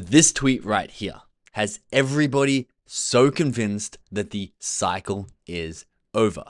This tweet right here has everybody so convinced that the cycle is over.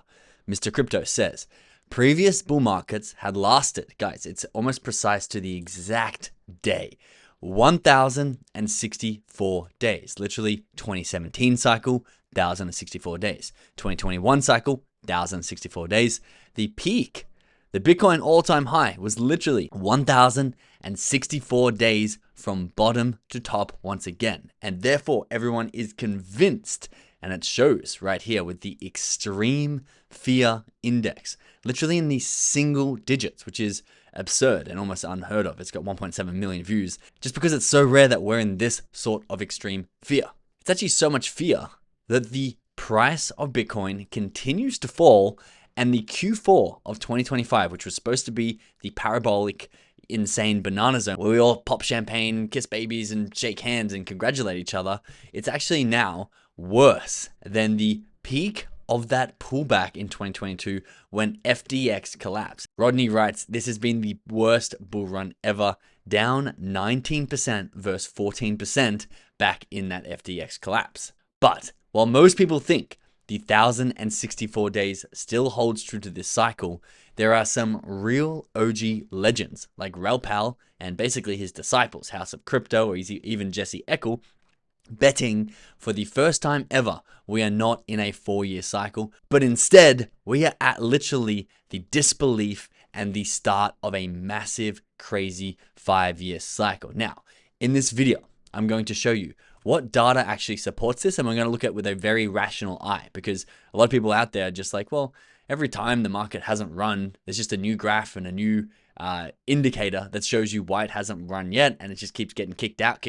Mr. Crypto says, previous bull markets had lasted, guys, it's almost precise to the exact day, 1,064 days. Literally 2017 cycle, 1,064 days. 2021 cycle, 1,064 days. The peak, the Bitcoin all-time high was literally 1,064 days from bottom to top once again. And therefore, everyone is convinced, and it shows right here with the extreme fear index, literally in the single digits, which is absurd and almost unheard of. It's got 1.7 million views just because it's so rare that we're in this sort of extreme fear. It's actually so much fear that the price of Bitcoin continues to fall, and the Q4 of 2025, which was supposed to be the parabolic, insane banana zone where we all pop champagne, kiss babies, and shake hands and congratulate each other, it's actually now worse than the peak of that pullback in 2022 when FTX collapsed. Rodney writes, this has been the worst bull run ever, down 19% versus 14% back in that FTX collapse. But while most people think the 1,064 days still holds true to this cycle, there are some real OG legends like Raoul and basically his disciples, House of Crypto, or even Jesse Eckle, betting for the first time ever we are not in a 4-year cycle, but instead we are at literally the disbelief and the start of a massive, crazy 5-year cycle. Now, in this video, I'm going to show you what data actually supports this, and we're going to look at it with a very rational eye, because a lot of people out there are just like, well, every time the market hasn't run, there's just a new graph and a new indicator that shows you why it hasn't run yet, and it just keeps getting kicked out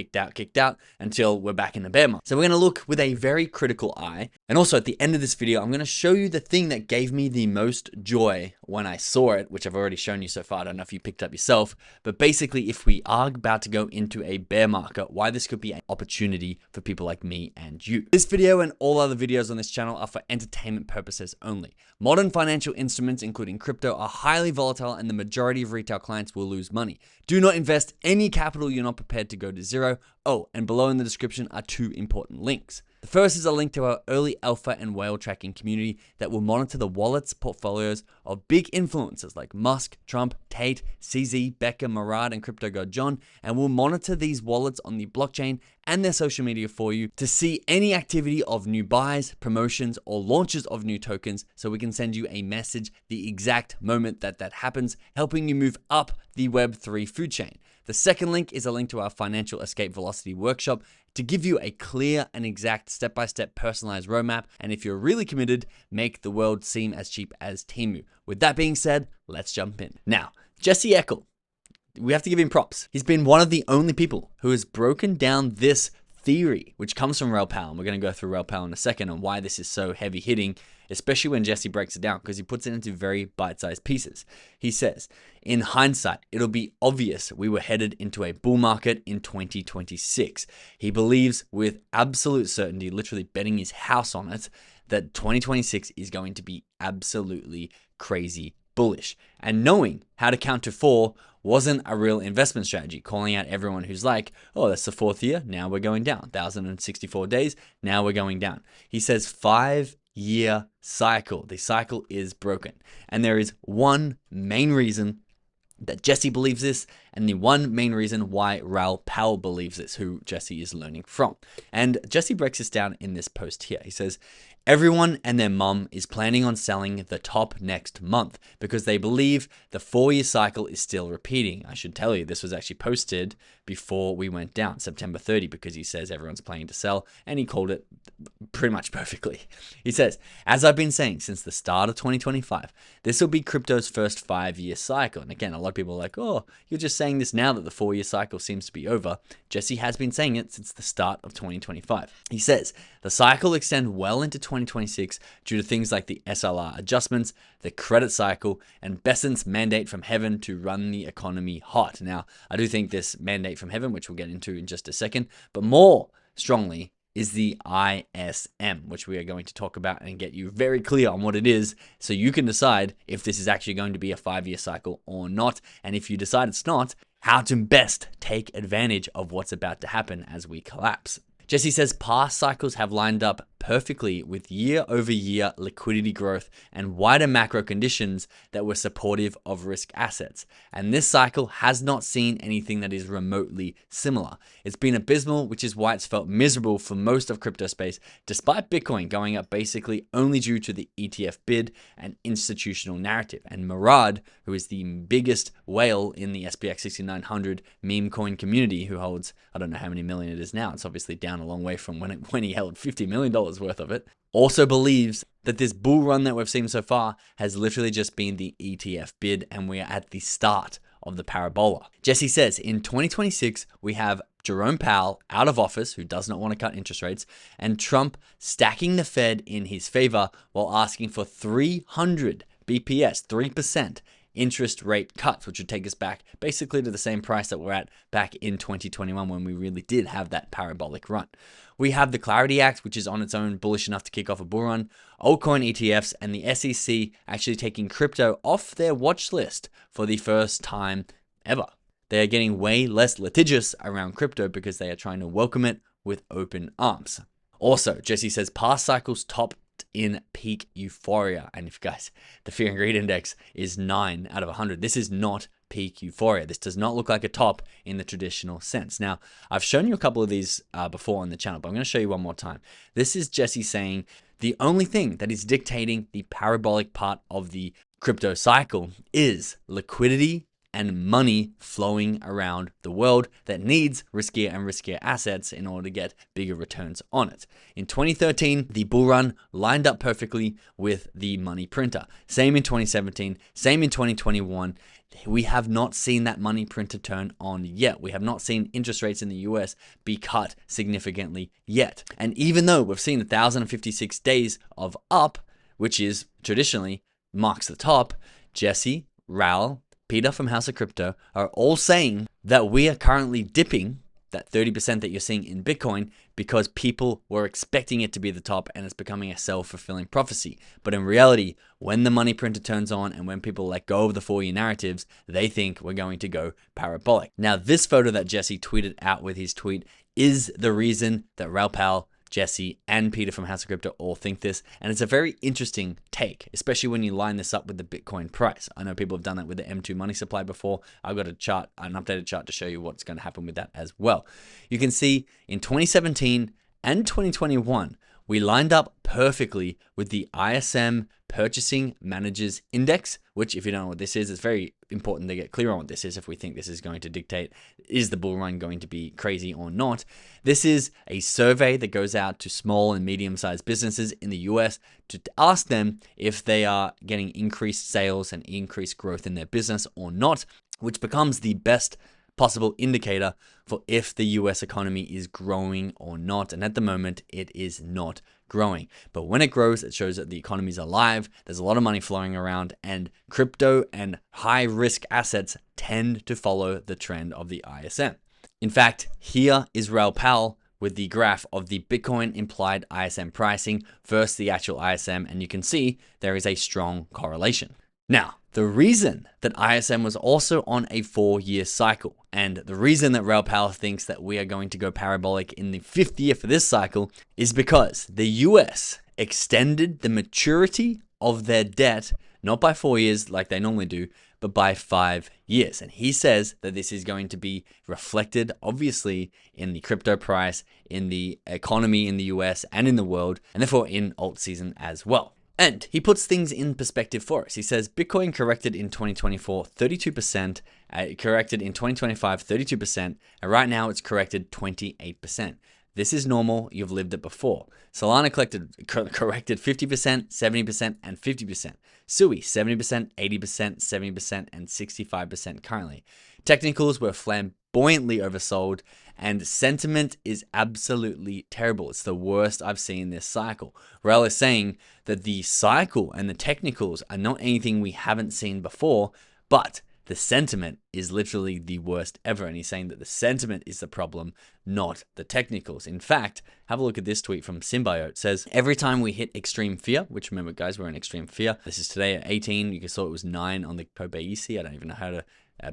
until we're back in the bear market. So we're going to look with a very critical eye, and also at the end of this video, I'm going to show you the thing that gave me the most joy when I saw it, which I've already shown you so far. I don't know if you picked up yourself, but basically, if we are about to go into a bear market, why this could be an opportunity for people like me and you. This video and all other videos on this channel are for entertainment purposes only. Modern financial instruments, including crypto, are highly volatile, and the majority of retail clients will lose money. Do not invest any capital you're not prepared to go to zero. Oh, and below in the description are 2 important links. The first is a link to our early alpha and whale tracking community that will monitor the wallets, portfolios of big influencers like Musk, Trump, Tate, CZ, Becca, Murad, and Crypto God John, and will monitor these wallets on the blockchain and their social media for you to see any activity of new buys, promotions, or launches of new tokens, so we can send you a message the exact moment that happens, helping you move up the Web3 food chain. The second link is a link to our Financial Escape Velocity workshop to give you a clear and exact step-by-step personalized roadmap, and if you're really committed, make the world seem as cheap as Temu. With that being said, let's jump in. Now, Jesse Eckle, we have to give him props. He's been one of the only people who has broken down this theory, which comes from Raoul, and we're going to go through Raoul in a second and why this is so heavy hitting, especially when Jesse breaks it down, because he puts it into very bite-sized pieces. He says, in hindsight, it'll be obvious we were headed into a bull market in 2026. He believes with absolute certainty, literally betting his house on it, that 2026 is going to be absolutely crazy bullish. And knowing how to count to 4 wasn't a real investment strategy, calling out everyone who's like, oh, that's the 4th year, now we're going down. 1,064 days, now we're going down. He says 5-year cycle. The cycle is broken. And there is one main reason that Jesse believes this, and the one main reason why Raoul believes this, who Jesse is learning from. And Jesse breaks this down in this post here. He says, everyone and their mum is planning on selling the top next month because they believe the 4-year cycle is still repeating. I should tell you, this was actually posted before we went down, September 30, because he says everyone's planning to sell, and he called it pretty much perfectly. He says, as I've been saying since the start of 2025, this will be crypto's first 5-year cycle. And again, a lot of people are like, oh, you're just saying this now that the 4-year cycle seems to be over. Jesse has been saying it since the start of 2025. He says, the cycle will extend well into 2026 due to things like the SLR adjustments, the credit cycle, and Besant's mandate from heaven to run the economy hot. Now, I do think this mandate from heaven, which we'll get into in just a second, but more strongly is the ISM, which we are going to talk about and get you very clear on what it is so you can decide if this is actually going to be a 5-year cycle or not. And if you decide it's not, how to best take advantage of what's about to happen as we collapse. Jesse says past cycles have lined up perfectly with year-over-year liquidity growth and wider macro conditions that were supportive of risk assets. And this cycle has not seen anything that is remotely similar. It's been abysmal, which is why it's felt miserable for most of crypto space, despite Bitcoin going up basically only due to the ETF bid and institutional narrative. And Murad, who is the biggest whale in the SPX 6900 meme coin community, who holds, I don't know how many million it is now. It's obviously down a long way from when he held $50 million worth of it, also believes that this bull run that we've seen so far has literally just been the ETF bid and we are at the start of the parabola. Jesse says in 2026, we have Jerome Powell out of office, who does not want to cut interest rates, and Trump stacking the Fed in his favor while asking for 300 BPS, 3%. Interest rate cuts, which would take us back basically to the same price that we're at back in 2021 when we really did have that parabolic run. We have the Clarity Act, which is on its own bullish enough to kick off a bull run, altcoin ETFs, and the SEC actually taking crypto off their watch list for the first time ever. They are getting way less litigious around crypto because they are trying to welcome it with open arms. Also, Jesse says past cycles topped in peak euphoria. And if you guys, the fear and greed index is 9 out of 100. This is not peak euphoria. This does not look like a top in the traditional sense. Now, I've shown you a couple of these before on the channel, but I'm going to show you one more time. This is Jesse saying the only thing that is dictating the parabolic part of the crypto cycle is liquidity and money flowing around the world that needs riskier and riskier assets in order to get bigger returns on it. In 2013, the bull run lined up perfectly with the money printer. Same in 2017, same in 2021. We have not seen that money printer turn on yet. We have not seen interest rates in the US be cut significantly yet. And even though we've seen 1,056 days of up, which is traditionally marks the top, Jesse, Raoul, Peter from House of Crypto are all saying that we are currently dipping that 30% that you're seeing in Bitcoin because people were expecting it to be the top and it's becoming a self-fulfilling prophecy. But in reality, when the money printer turns on and when people let go of the 4-year narratives, they think we're going to go parabolic. Now, this photo that Jesse tweeted out with his tweet is the reason that Raoul Pal, Jesse, and Peter from House of Crypto all think this, and it's a very interesting take, especially when you line this up with the Bitcoin price. I know people have done that with the M2 money supply before. I've got a chart, an updated chart to show you what's going to happen with that as well. You can see in 2017 and 2021, we lined up perfectly with the ISM Purchasing Managers Index, which if you don't know what this is, it's very important to get clear on what this is if we think this is going to dictate, is the bull run going to be crazy or not? This is a survey that goes out to small and medium-sized businesses in the US to ask them if they are getting increased sales and increased growth in their business or not, which becomes the best possible indicator for if the US economy is growing or not. And at the moment, it is not growing. But when it grows, it shows that the economy is alive. There's a lot of money flowing around, and crypto and high risk assets tend to follow the trend of the ISM. In fact, here is Raoul Pal with the graph of the Bitcoin implied ISM pricing versus the actual ISM, and you can see there is a strong correlation. Now, the reason that ISM was also on a 4-year cycle, and the reason that Raoul Pal thinks that we are going to go parabolic in the 5th year for this cycle is because the US extended the maturity of their debt, not by 4 years like they normally do, but by 5 years. And he says that this is going to be reflected, obviously, in the crypto price, in the economy in the US and in the world, and therefore in alt season as well. And he puts things in perspective for us. He says Bitcoin corrected in 2024, 32%, corrected in 2025, 32%, and right now it's corrected 28%. This is normal. You've lived it before. Solana corrected 50%, 70%, and 50%. Sui, 70%, 80%, 70%, and 65% currently. Technicals were flamboyantly oversold, and sentiment is absolutely terrible. It's the worst I've seen this cycle. Raoul is saying that the cycle and the technicals are not anything we haven't seen before, but the sentiment is literally the worst ever. And he's saying that the sentiment is the problem, not the technicals. In fact, have a look at this tweet from Symbiote. It says, every time we hit extreme fear, which remember guys, we're in extreme fear. This is today at 18. You saw it was 9 on the Kobe EC. I don't even know how to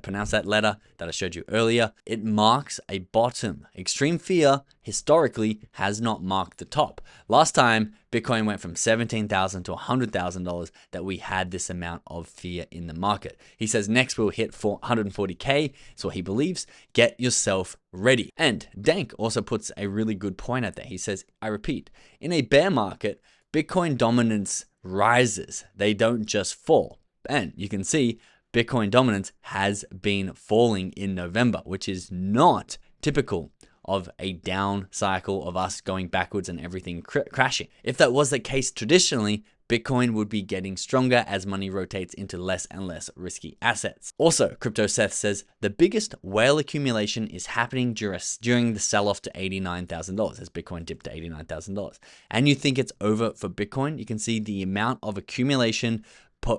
pronounce that letter that I showed you earlier. It marks a bottom. Extreme fear historically has not marked the top. Last time Bitcoin went from $17,000 to $100,000 that we had this amount of fear in the market. He says next we'll hit 140K. That's what he believes. Get yourself ready. And Dank also puts a really good point out there. He says, I repeat, in a bear market, Bitcoin dominance rises. They don't just fall. And you can see Bitcoin dominance has been falling in November, which is not typical of a down cycle of us going backwards and everything crashing. If that was the case traditionally, Bitcoin would be getting stronger as money rotates into less and less risky assets. Also, Crypto Seth says the biggest whale accumulation is happening during the sell-off to $89,000 as Bitcoin dipped to $89,000. And you think it's over for Bitcoin? You can see the amount of accumulation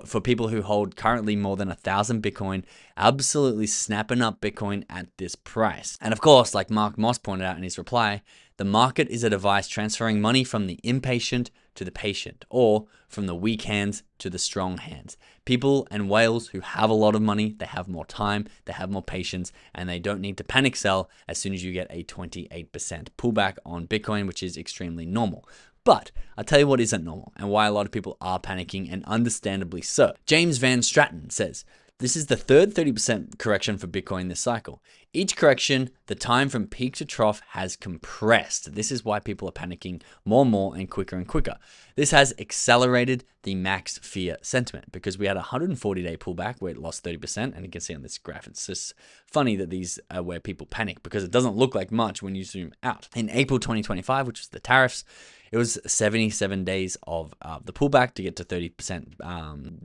for people who hold currently more than 1,000 Bitcoin, absolutely snapping up Bitcoin at this price. And of course, like Mark Moss pointed out in his reply, the market is a device transferring money from the impatient to the patient, or from the weak hands to the strong hands. People and whales who have a lot of money, they have more time, they have more patience, and they don't need to panic sell as soon as you get a 28% pullback on Bitcoin, which is extremely normal. But I'll tell you what isn't normal and why a lot of people are panicking, and understandably so. James Van Stratton says, this is the third 30% correction for Bitcoin this cycle. Each correction, the time from peak to trough has compressed. This is why people are panicking more and more and quicker. This has accelerated the max fear sentiment because we had a 140-day pullback where it lost 30%. And you can see on this graph, it's just funny that these are where people panic because it doesn't look like much when you zoom out. In April 2025, which was the tariffs, it was 77 days of the pullback to get to 30%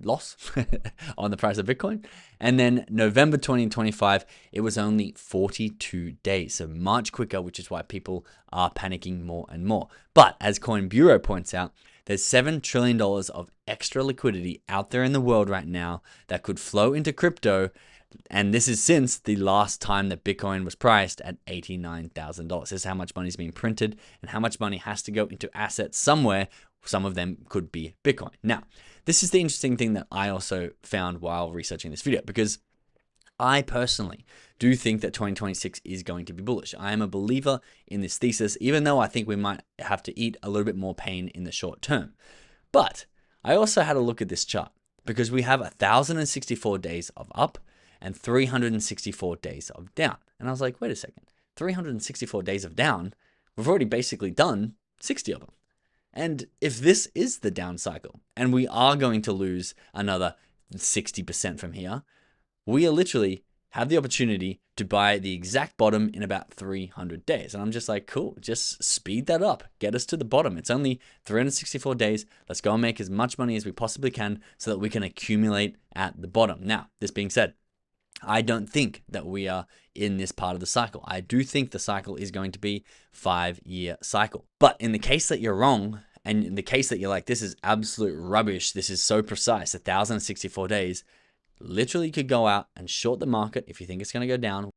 loss on the price of Bitcoin. And then November 2025, it was only 42 days. So much quicker, which is why people are panicking more and more. But as Coin Bureau points out, there's $7 trillion of extra liquidity out there in the world right now that could flow into crypto. And this is since the last time that Bitcoin was priced at $89,000. This is how much money is being printed and how much money has to go into assets somewhere. Some of them could be Bitcoin. Now, this is the interesting thing that I also found while researching this video, because I personally do think that 2026 is going to be bullish. I am a believer in this thesis, even though I think we might have to eat a little bit more pain in the short term. But I also had a look at this chart because we have 1,064 days of up and 364 days of down. And I was like, wait a second, 364 days of down, we've already basically done 60 of them. And if this is the down cycle and we are going to lose another 60% from here, we are literally have the opportunity to buy the exact bottom in about 300 days. And I'm just like, cool, just speed that up. Get us to the bottom. It's only 364 days. Let's go and make as much money as we possibly can so that we can accumulate at the bottom. Now, this being said, I don't think that we are in this part of the cycle. I do think the cycle is going to be 5-year cycle. But in the case that you're wrong, and in the case that you're like, this is absolute rubbish, this is so precise, 1,064 days, literally you could go out and short the market if you think it's going to go down.